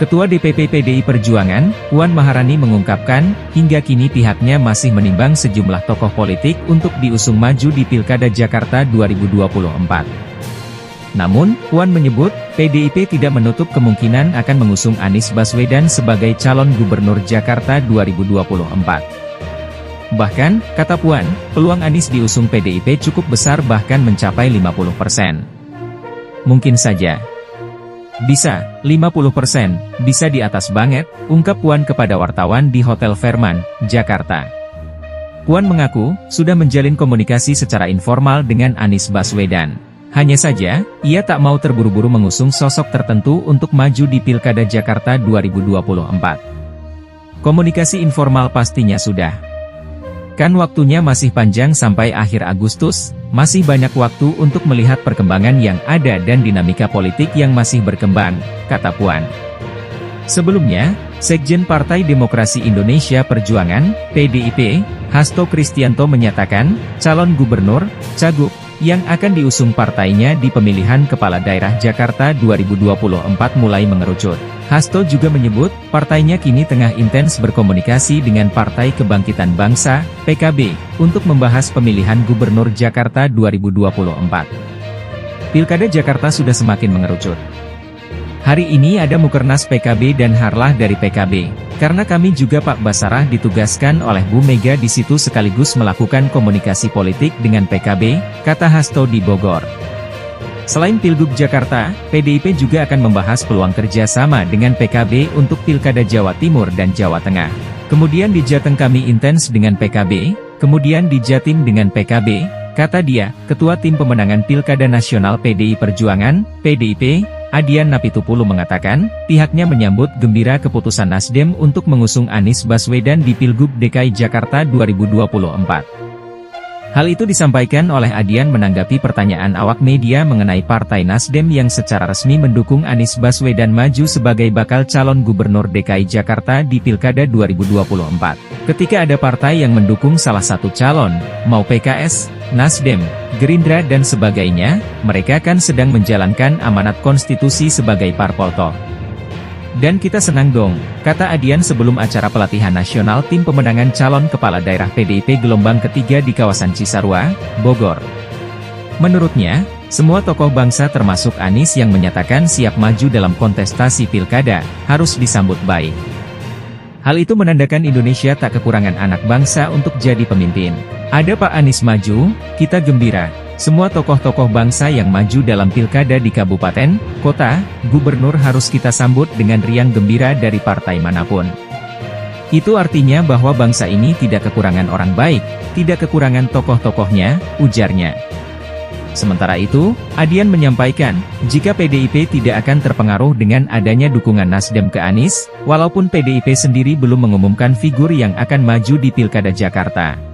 Ketua DPP PDI Perjuangan, Puan Maharani mengungkapkan, hingga kini pihaknya masih menimbang sejumlah tokoh politik untuk diusung maju di Pilkada Jakarta 2024. Namun, Puan menyebut, PDIP tidak menutup kemungkinan akan mengusung Anies Baswedan sebagai calon gubernur Jakarta 2024. Bahkan, kata Puan, peluang Anies diusung PDIP cukup besar bahkan mencapai 50%. Mungkin saja. Bisa, 50%, bisa di atas banget, ungkap Puan kepada wartawan di Hotel Fairmont, Jakarta. Puan mengaku, sudah menjalin komunikasi secara informal dengan Anies Baswedan. Hanya saja, ia tak mau terburu-buru mengusung sosok tertentu untuk maju di Pilkada Jakarta 2024. Komunikasi informal pastinya sudah. Kan waktunya masih panjang sampai akhir Agustus, masih banyak waktu untuk melihat perkembangan yang ada dan dinamika politik yang masih berkembang, kata Puan. Sebelumnya, Sekjen Partai Demokrasi Indonesia Perjuangan, PDIP, Hasto Kristianto menyatakan, calon gubernur, cagup, yang akan diusung partainya di pemilihan kepala daerah Jakarta 2024 mulai mengerucut. Hasto juga menyebut, partainya kini tengah intens berkomunikasi dengan Partai Kebangkitan Bangsa, PKB, untuk membahas pemilihan gubernur Jakarta 2024. Pilkada Jakarta sudah semakin mengerucut. Hari ini ada Mukernas PKB dan Harlah dari PKB, karena kami juga Pak Basarah ditugaskan oleh Bu Mega di situ sekaligus melakukan komunikasi politik dengan PKB, kata Hasto di Bogor. Selain Pilgub Jakarta, PDIP juga akan membahas peluang kerjasama dengan PKB untuk Pilkada Jawa Timur dan Jawa Tengah. Kemudian di Jateng kami intens dengan PKB, kemudian di Jatim dengan PKB, kata dia. Ketua Tim Pemenangan Pilkada Nasional PDI Perjuangan, PDIP, Adian Napitupulu mengatakan, pihaknya menyambut gembira keputusan Nasdem untuk mengusung Anies Baswedan di Pilgub DKI Jakarta 2024. Hal itu disampaikan oleh Adian menanggapi pertanyaan awak media mengenai Partai Nasdem yang secara resmi mendukung Anies Baswedan maju sebagai bakal calon gubernur DKI Jakarta di Pilkada 2024. Ketika ada partai yang mendukung salah satu calon, mau PKS, Nasdem, Gerindra dan sebagainya, mereka kan sedang menjalankan amanat konstitusi sebagai parpol toh. Dan kita senang dong, kata Adian sebelum acara pelatihan nasional tim pemenangan calon kepala daerah PDIP gelombang ketiga di kawasan Cisarua, Bogor. Menurutnya, semua tokoh bangsa termasuk Anies yang menyatakan siap maju dalam kontestasi pilkada, harus disambut baik. Hal itu menandakan Indonesia tak kekurangan anak bangsa untuk jadi pemimpin. Ada Pak Anies maju, kita gembira. Semua tokoh-tokoh bangsa yang maju dalam pilkada di kabupaten, kota, gubernur harus kita sambut dengan riang gembira dari partai manapun. Itu artinya bahwa bangsa ini tidak kekurangan orang baik, tidak kekurangan tokoh-tokohnya, ujarnya. Sementara itu, Adian menyampaikan, jika PDIP tidak akan terpengaruh dengan adanya dukungan Nasdem ke Anies, walaupun PDIP sendiri belum mengumumkan figur yang akan maju di Pilkada Jakarta.